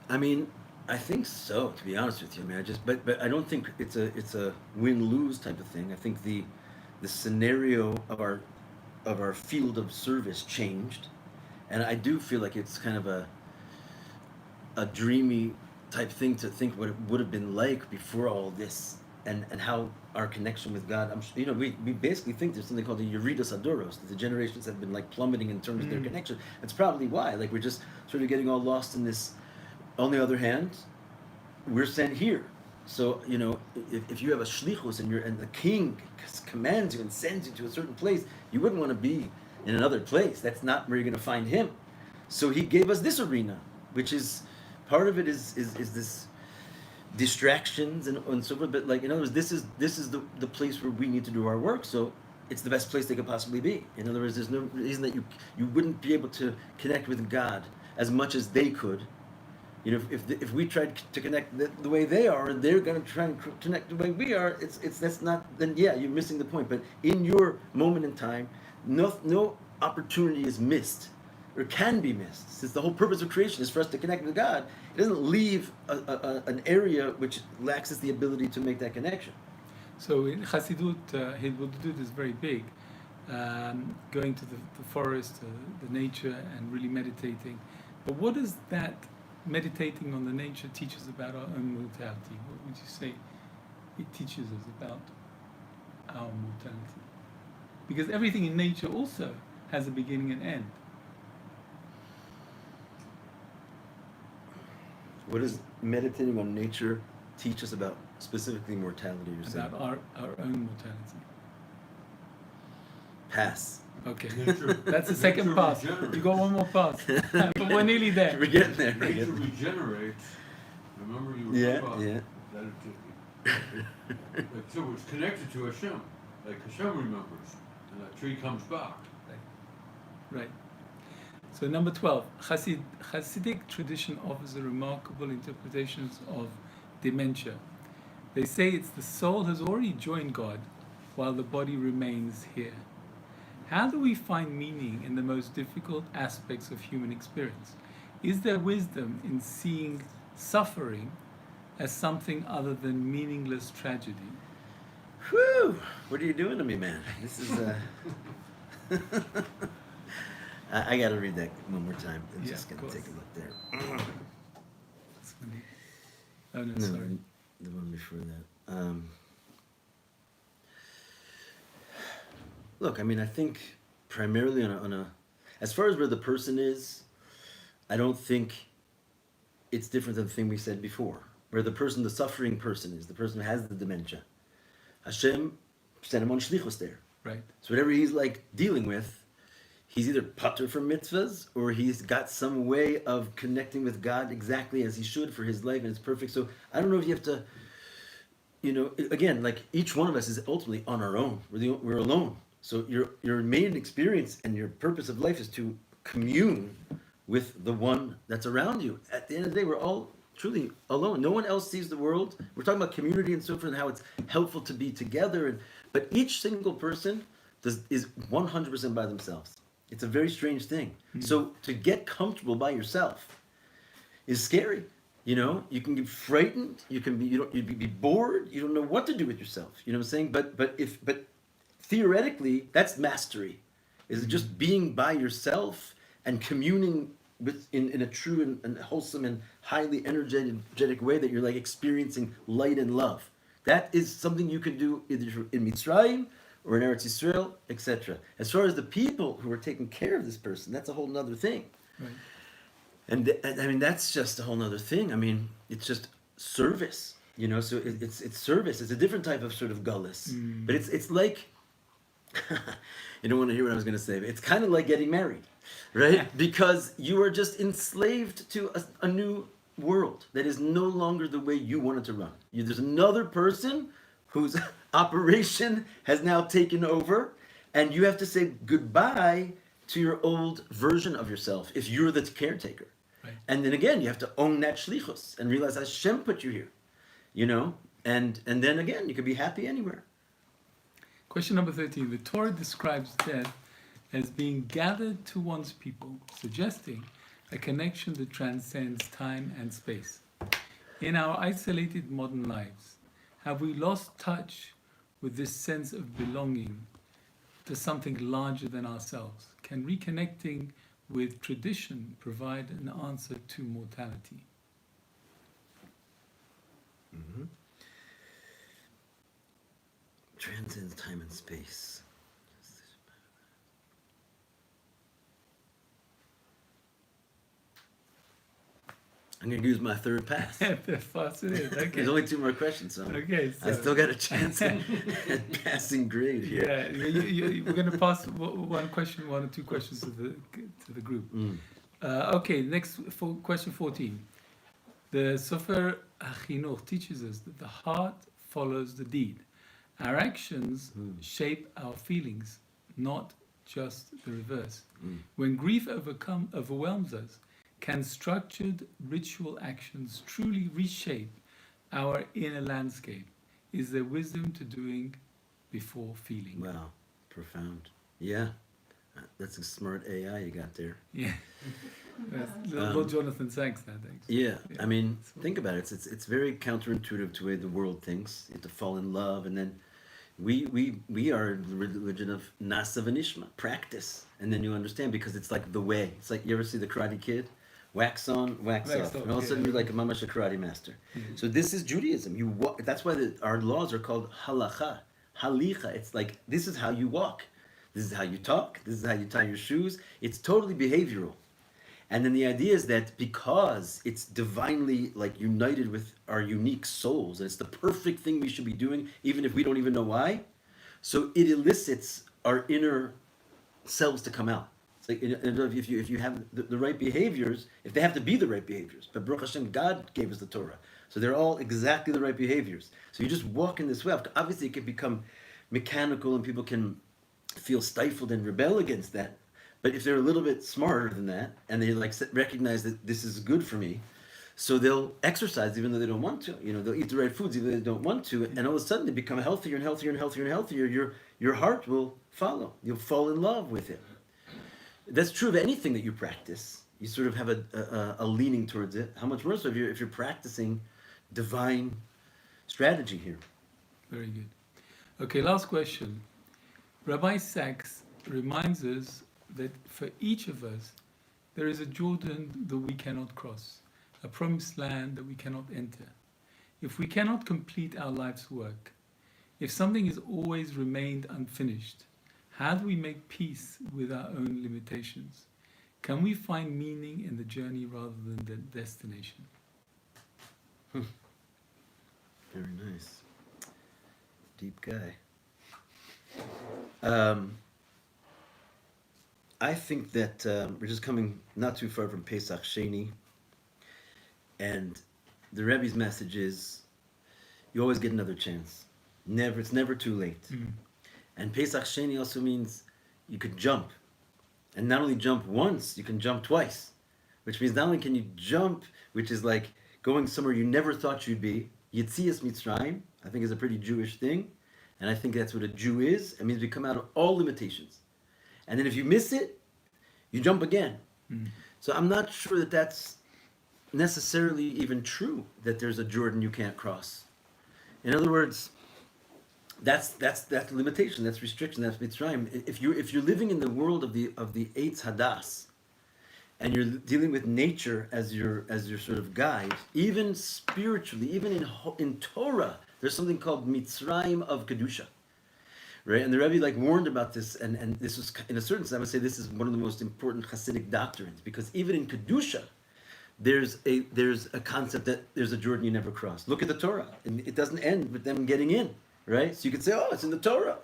I mean, I think so, to be honest with you. I mean, but I don't think it's a win-lose type of thing. I think the scenario of our field of service changed, and I do feel like it's kind of a dreamy type thing to think what it would have been like before all this, and how our connection with God. We basically think there's something called the Yeridas Adoros, that the generations have been like plummeting in terms of their connection. That's probably why. Like, we're just sort of getting all lost in this. On the other hand, we're sent here. So, you know, if you have a shlichus and the king commands you and sends you to a certain place, you wouldn't want to be in another place. That's not where you're going to find him. So he gave us this arena, which is, part of it is this distractions and so forth. But like, in other words, this is the place where we need to do our work. So it's the best place they could possibly be. In other words, there's no reason that you wouldn't be able to connect with God as much as they could. You know, if we tried to connect the way they are, and they're going to try and connect the way we are, that's not. Then yeah, you're missing the point. But in your moment in time, no opportunity is missed, or can be missed. Since the whole purpose of creation is for us to connect with God, it doesn't leave an area which lacks the ability to make that connection. So in Chassidut, Hitbodedut is very big. Going to the forest, the nature, and really meditating. But what does that meditating on the nature teach us about our own mortality? What would you say it teaches us about our mortality? Because everything in nature also has a beginning and end. What does meditating on nature teach us about specifically mortality? About our own mortality. Pass. Okay, that's the second pass. You got one more pass, but we're nearly there. We're getting there. Nature regenerates. Remember, you were talking about that. So it's connected to Hashem. Like Hashem remembers, and that tree comes back. Right. So number 12, Hasidic tradition offers a remarkable interpretations of dementia. They say it's the soul has already joined God, while the body remains here. How do we find meaning in the most difficult aspects of human experience? Is there wisdom in seeing suffering as something other than meaningless tragedy? Whew! What are you doing to me, man? This is I got to read that one more time. I'm Yeah, just of going to course. take a look there. It's funny. Oh no, No, sorry. the one before that. Look, I mean, I think primarily on a, as far as where the person is, I don't think it's different than the thing we said before. Where the person, the suffering person is, the person who has the dementia. Hashem sent him on shlichus there. Right. So whatever he's like dealing with, he's either patur from mitzvahs or he's got some way of connecting with God exactly as he should for his life and it's perfect. So I don't know if you have to, you know, again, like each one of us is ultimately on our own. We're alone. So your main experience and your purpose of life is to commune with the one that's around you. At the end of the day, we're all truly alone. No one else sees the world. We're talking about community and so forth and how it's helpful to be together. But each single person is 100% by themselves. It's a very strange thing. So to get comfortable by yourself is scary. You know, you can get frightened. You'd be bored. You don't know what to do with yourself. You know what I'm saying? But theoretically, that's mastery. Is just being by yourself and communing with in a true and wholesome and highly energetic way that you're like experiencing light and love. That is something you can do either in Mitzrayim or in Eretz Yisrael, etc. As far as the people who are taking care of this person, that's a whole nother thing. Right. And I mean, that's just a whole nother thing. I mean, it's just service, you know, so it's service. It's a different type of sort of gullus. But it's like, you don't want to hear what I was going to say, but it's kind of like getting married, right? Because you are just enslaved to a new world that is no longer the way you want it to run. There's another person whose operation has now taken over, and you have to say goodbye to your old version of yourself if you're the caretaker. Right. And then again, you have to own that shlichus and realize Hashem put you here, you know? And then again, you can be happy anywhere. Question number 13. The Torah describes death as being gathered to one's people, suggesting a connection that transcends time and space. In our isolated modern lives, have we lost touch with this sense of belonging to something larger than ourselves? Can reconnecting with tradition provide an answer to mortality? Mm-hmm. Transcends time and space. I'm going to use my third pass. The fast it is. Okay. There's only 2 more questions, so Okay. So, I still got a chance at passing grade here. yeah, we're going to pass one or two questions to the group. Okay. Next, for question 14. The Sofer HaChinuch teaches us that the heart follows the deed. Our actions shape our feelings, not just the reverse. When grief overwhelms us, can structured ritual actions truly reshape our inner landscape? Is there wisdom to doing before feeling? Wow, profound. Yeah, that's a smart AI you got there. Yeah. Lord Jonathan Sachs, that thanks. Yeah, I mean, think about it. It's very counterintuitive to the way the world thinks. You have to fall in love, and then we are the religion of nasa v'nishma, practice, and then you understand because it's like the way. It's like you ever see the Karate Kid, wax on, wax off, and all of a sudden you're like a mamash a karate master. So this is Judaism. That's why our laws are called halacha, halicha. It's like this is how you walk, this is how you talk, this is how you tie your shoes. It's totally behavioral. And then the idea is that because it's divinely like united with our unique souls, and it's the perfect thing we should be doing, even if we don't even know why, so it elicits our inner selves to come out. It's like if you have the right behaviors, if they have to be the right behaviors, but Baruch Hashem, God gave us the Torah, so they're all exactly the right behaviors. So you just walk in this way. Obviously, it can become mechanical, and people can feel stifled and rebel against that. But if they're a little bit smarter than that, and they like recognize that this is good for me, so they'll exercise even though they don't want to. You know, they'll eat the right foods even though they don't want to, and all of a sudden they become healthier and healthier and healthier and healthier. Your heart will follow. You'll fall in love with it. That's true of anything that you practice. You sort of have a leaning towards it. How much more so if you're practicing divine strategy here? Very good. Okay, last question. Rabbi Sachs reminds us that for each of us, there is a Jordan that we cannot cross, a promised land that we cannot enter. If we cannot complete our life's work, if something has always remained unfinished, how do we make peace with our own limitations? Can we find meaning in the journey rather than the destination? Very nice. Deep guy. I think that we're just coming not too far from Pesach Sheni, and the Rebbe's message is, you always get another chance. It's never too late. And Pesach Sheni also means you could jump. And not only jump once, you can jump twice. Which means not only can you jump, which is like going somewhere you never thought you'd be. Yitzias Mitzrayim, I think is a pretty Jewish thing. And I think that's what a Jew is. It means we come out of all limitations. And then if you miss it, you jump again. So I'm not sure that that's necessarily even true, that there's a Jordan you can't cross. In other words, that's limitation, that's restriction, that's Mitzrayim. If you're living in the world of the Eitz Hadas, and you're dealing with nature as your sort of guide, even spiritually, even in Torah, there's something called Mitzrayim of Kedusha, right? And the Rebbe warned about this, and this was, in a certain sense, I would say this is one of the most important Hasidic doctrines, because even in Kedusha, there's a concept that there's a Jordan you never cross. Look at the Torah, and it doesn't end with them getting in, right? So you could say, oh, it's in the Torah.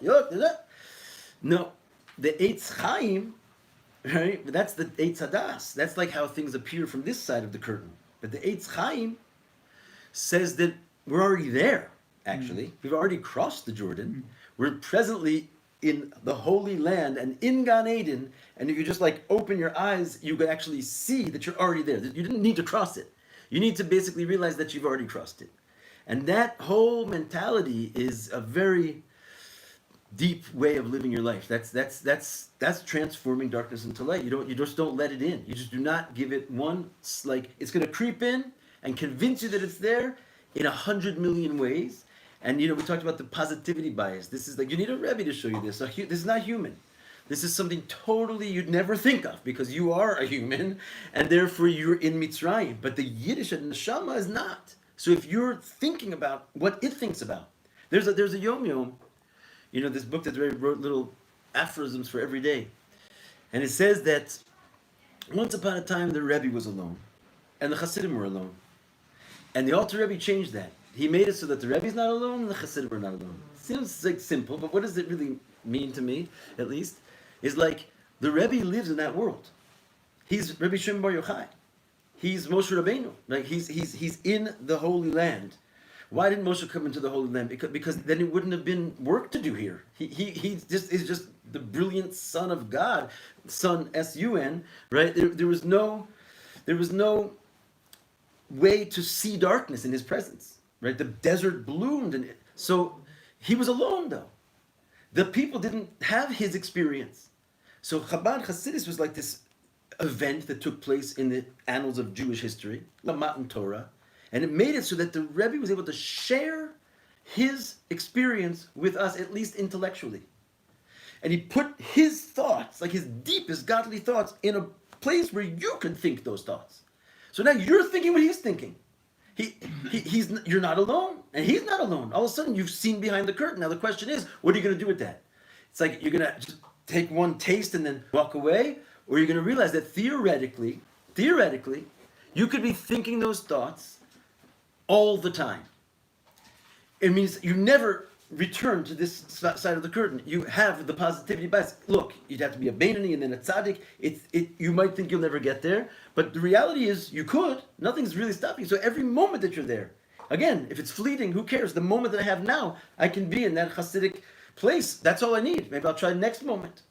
No, the Eitz Chaim, right? But that's the Eitz Hadas. That's like how things appear from this side of the curtain. But the Eitz Chaim says that we're already there, actually. We've already crossed the Jordan. We're presently in the Holy Land and in Gan Eden, and if you just open your eyes, you can actually see that you're already there. You didn't need to cross it. You need to basically realize that you've already crossed it. And that whole mentality is a very deep way of living your life. That's transforming darkness into light. You just don't let it in. You just do not give it one, it's going to creep in and convince you that it's there in 100 million ways. And we talked about the positivity bias. This is you need a Rebbe to show you this. This is not human. This is something totally you'd never think of, because you are a human, and therefore you're in Mitzrayim. But the Yiddish and Neshama is not. So if you're thinking about what it thinks about, there's a Yom Yom, this book that Rebbe wrote little aphorisms for every day. And it says that once upon a time the Rebbe was alone, and the Hasidim were alone. And the Alter Rebbe changed that. He made it so that the Rebbe is not alone and the Hasidim are not alone. Seems simple, but what does it really mean to me, at least? Is the Rebbe lives in that world. He's Rebbe Shimon Bar Yochai. He's Moshe Rabbeinu. He's in the Holy Land. Why didn't Moshe come into the Holy Land? Because then it wouldn't have been work to do here. He is just the brilliant Son of God, Son S-U-N, right? There was no way to see darkness in his presence, right? The desert bloomed, and so he was alone though. The people didn't have his experience. So Chabad Hasidus was like this event that took place in the annals of Jewish history, the Matan Torah, and it made it so that the Rebbe was able to share his experience with us, at least intellectually. And he put his thoughts, his deepest godly thoughts, in a place where you can think those thoughts. So now you're thinking what he's thinking. You're not alone, and he's not alone. All of a sudden, you've seen behind the curtain. Now the question is, what are you going to do with that? It's you're going to just take one taste and then walk away, or you're going to realize that theoretically, you could be thinking those thoughts all the time. It means you never return to this side of the curtain. You have the positivity bias. Look, you'd have to be a Beinoni and then a tzaddik. You might think you'll never get there, but the reality is you could. Nothing's really stopping you. So every moment that you're there, again, if it's fleeting, who cares? The moment that I have now, I can be in that Hasidic place. That's all I need. Maybe I'll try the next moment.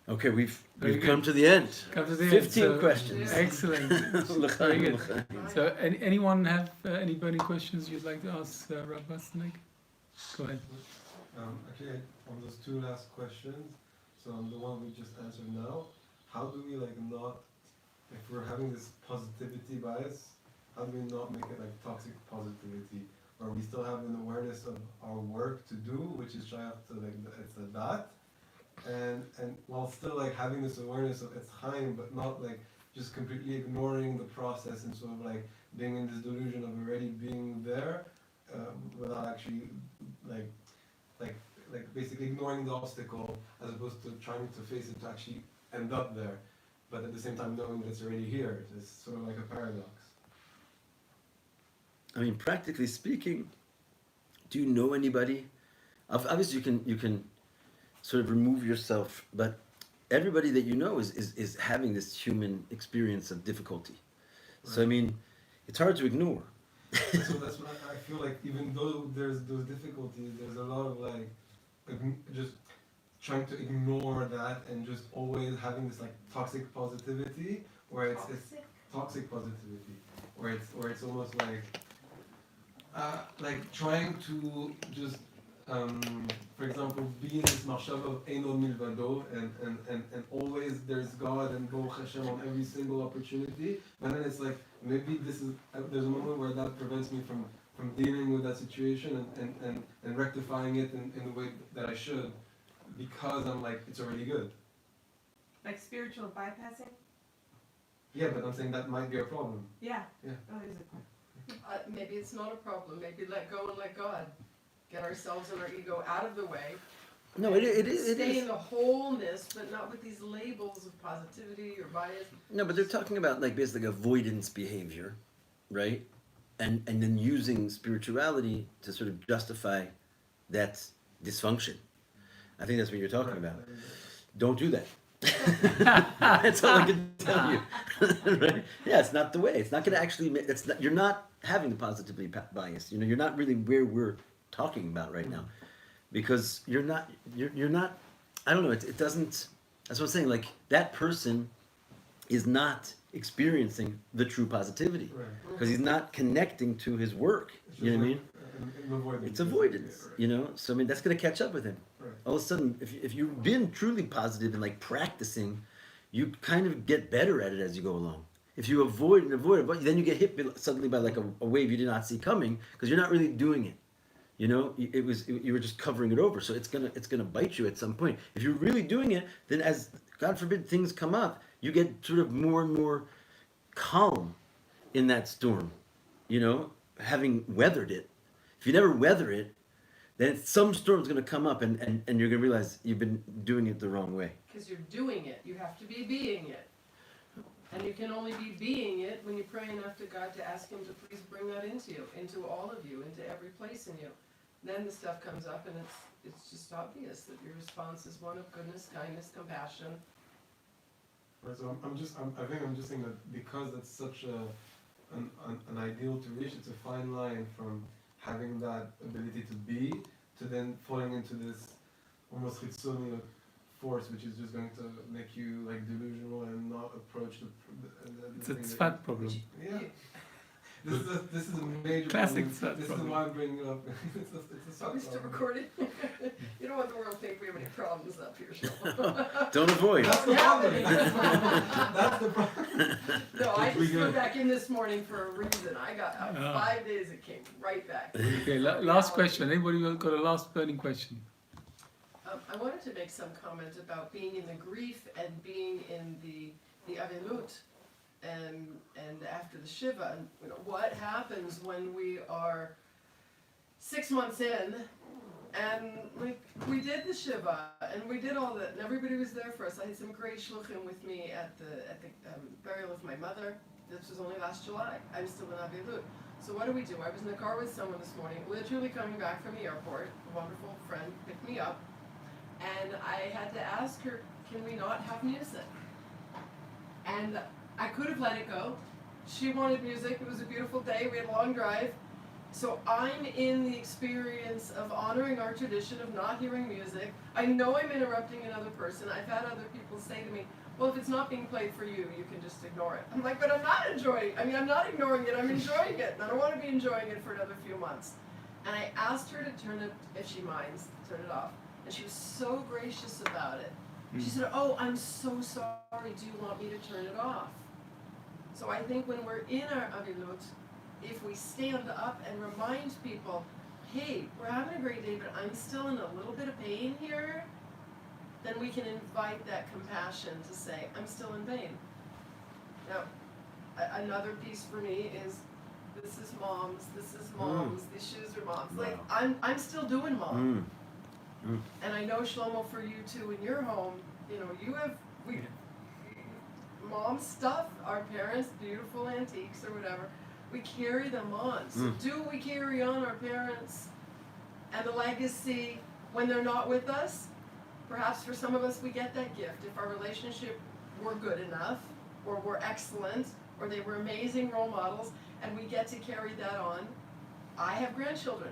Okay, we've come to the end. 15 questions. Excellent. Very good. So, anyone have any burning questions you'd like to ask Rb Pasternak? Go ahead. Actually, on those two last questions, so on the one we just answered now, how do we not, if we're having this positivity bias, how do we not make it toxic positivity, where we still have an awareness of our work to do, which is try to it's a dot, and while still like having this awareness of it's time, but not like just completely ignoring the process and sort of like being in this delusion of already being there, without actually like like basically ignoring the obstacle as opposed to trying to face it to actually end up there, but at the same time knowing that it's already here. It's sort of like a paradox. I mean, practically speaking, do you know anybody? Obviously, you can sort of remove yourself, but everybody that you know is having this human experience of difficulty. So I mean, it's hard to ignore. So that's what I feel like. Even though there's those difficulties, there's a lot of like just trying to ignore that and just always having this like toxic positivity, where it's toxic positivity, where it's almost like trying to just for example, be in this mashava of Eino Milvado, and always there's God and Baruch Hashem on every single opportunity, but then it's like, maybe this is, there's a moment where that prevents me from dealing with that situation and rectifying it in the way that I should, because I'm like, it's already good. Like spiritual bypassing? Yeah, but I'm saying that might be a problem. Yeah. Yeah. Oh, it is a problem. Maybe it's not a problem. Maybe let go and let God. Get ourselves and our ego out of the way. No, it is. Stay in the wholeness, but not with these labels of positivity or bias. No, but they're talking about like basically avoidance behavior, right? And then using spirituality to sort of justify that dysfunction. I think that's what you're talking about. Don't do that. That's all I can tell you. Right? Yeah, it's not the way. It's not going to actually. It's not. You're not having the positivity bias. You know, you're not really where we're talking about right now, because you're not. You're not. I don't know. It doesn't. That's what I'm saying. Like that person is not experiencing the true positivity because he's not connecting to his work. You know what I mean? It's avoidance. You know. So I mean, that's going to catch up with him. All of a sudden, if you've been truly positive and like practicing, you kind of get better at it as you go along. If you avoid, but then you get hit suddenly by like a wave you did not see coming because you're not really doing it. You know, you were just covering it over. So it's gonna bite you at some point. If you're really doing it, then as God forbid things come up, you get sort of more and more calm in that storm. You know, having weathered it. If you never weather it, then some storm's going to come up and you're going to realize you've been doing it the wrong way. Because you're doing it. You have to be being it. And you can only be being it when you pray enough to God to ask Him to please bring that into you, into all of you, into every place in you. Then the stuff comes up and it's just obvious that your response is one of goodness, kindness, compassion. Right, so I think I'm just saying that because it's such an ideal to reach, it's a fine line from having that ability to be, to then falling into this almost chitzoni force, which is just going to make you like delusional and not approach the It's a fat problem. Yeah. This is a major Classic problem. This problem. is why I'm bringing it up. it's a fat Are we still problem. recording? You don't want the world to think we have any problems up here, Shlomo. Don't avoid. That's the problem. That's the problem. No, I Which we just flew good. back in this morning for a reason. I got out 5 days, it came right back. Okay, last question. Anybody got a last burning question? I wanted to make some comment about being in the grief and being in the Avilut and after the Shiva, and you know, what happens when we are 6 months in and we did the Shiva and we did all that and everybody was there for us. I had some great shluchim with me at the burial of my mother. This was only last July. I'm still in Avilut. So what do? I was in the car with someone this morning, literally coming back from the airport. A wonderful friend picked me up. And I had to ask her, can we not have music? And I could have let it go. She wanted music. It was a beautiful day. We had a long drive. So I'm in the experience of honoring our tradition of not hearing music. I know I'm interrupting another person. I've had other people say to me, well, if it's not being played for you, you can just ignore it. I'm like, but I'm not enjoying it. I mean, I'm not ignoring it. I'm enjoying it. And I don't want to be enjoying it for another few months. And I asked her to turn it, if she minds, turn it off. And she was so gracious about it. She said, oh, I'm so sorry. Do you want me to turn it off? So I think when we're in our Avilut, if we stand up and remind people, hey, we're having a great day, but I'm still in a little bit of pain here, then we can invite that compassion to say, I'm still in pain. Now, another piece for me is, this is mom's, these shoes are mom's. Like, I'm still doing mom. And I know, Shlomo, for you too, in your home, you know, mom's stuff, our parents, beautiful antiques or whatever, we carry them on. So do we carry on our parents and the legacy when they're not with us? Perhaps for some of us we get that gift. If our relationship were good enough, or were excellent, or they were amazing role models, and we get to carry that on. I have grandchildren.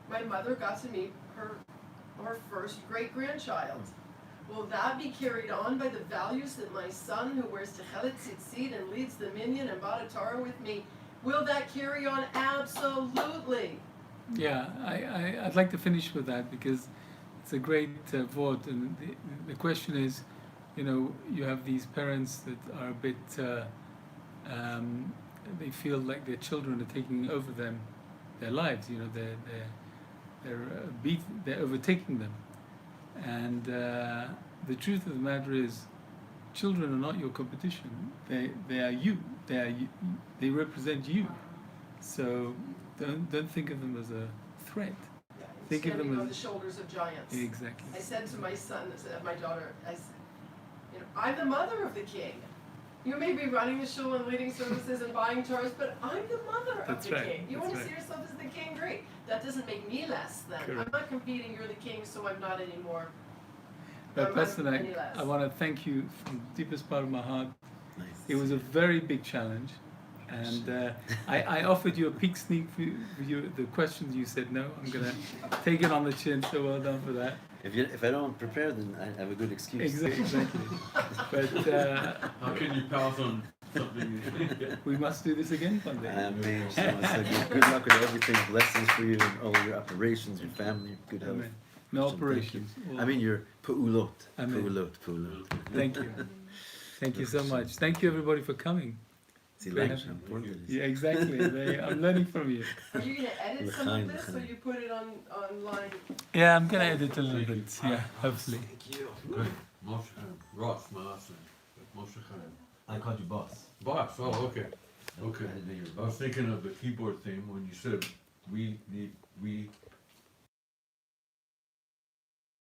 My mother got to meet her first great-grandchild. Will that be carried on by the values that my son, who wears techelet tzitzit and leads the minyan and bought a Torah with me, will that carry on? Absolutely. Yeah, I'd like to finish with that because it's a great vote, and the question is, you know, you have these parents that are a bit, they feel like their children are taking over their lives. You know, they're overtaking them, and the truth of the matter is, children are not your competition. They are you. They represent you. So don't think of them as a threat. Yeah, Think of standing them on as the shoulders of giants. exactly. I said to my son, my daughter, I said, you know, I'm the mother of the king. You may be running the shul and leading services and buying Torahs, but I'm the mother of That's the right, king. You that's want to right. see yourself as the king? Great. That doesn't make me less than. Correct. I'm not competing. You're the king, so I'm not anymore. But I'm Pasternak, any less. I want to thank you from the deepest part of my heart. Nice. It was a very big challenge, and I offered you a peek sneak view. The questions you said no. I'm gonna take it on the chin. So well done for that. If I don't prepare, then I have a good excuse. Exactly. But How can you pass on something you think? we must do this again one day. Amen. So good luck with everything. Blessings for you and all your operations, your family, good health. Amen. No Thank you. operations. I mean your pu'ulot. Amen. Pu'ulot. Thank you. Thank you so much. Thank you everybody for coming. See, Great. like, important it is. Yeah, exactly. I'm learning from you. Are you going to edit some of this, or you put it online? Yeah, I'm gonna edit a little bit. Yeah, hopefully. Thank you. Good. Moshe, Ross, my last name. Moshe Chaim. I called you boss. Boss, oh, okay. I Okay. didn't know you were I was boss. thinking of the keyboard thing when you said we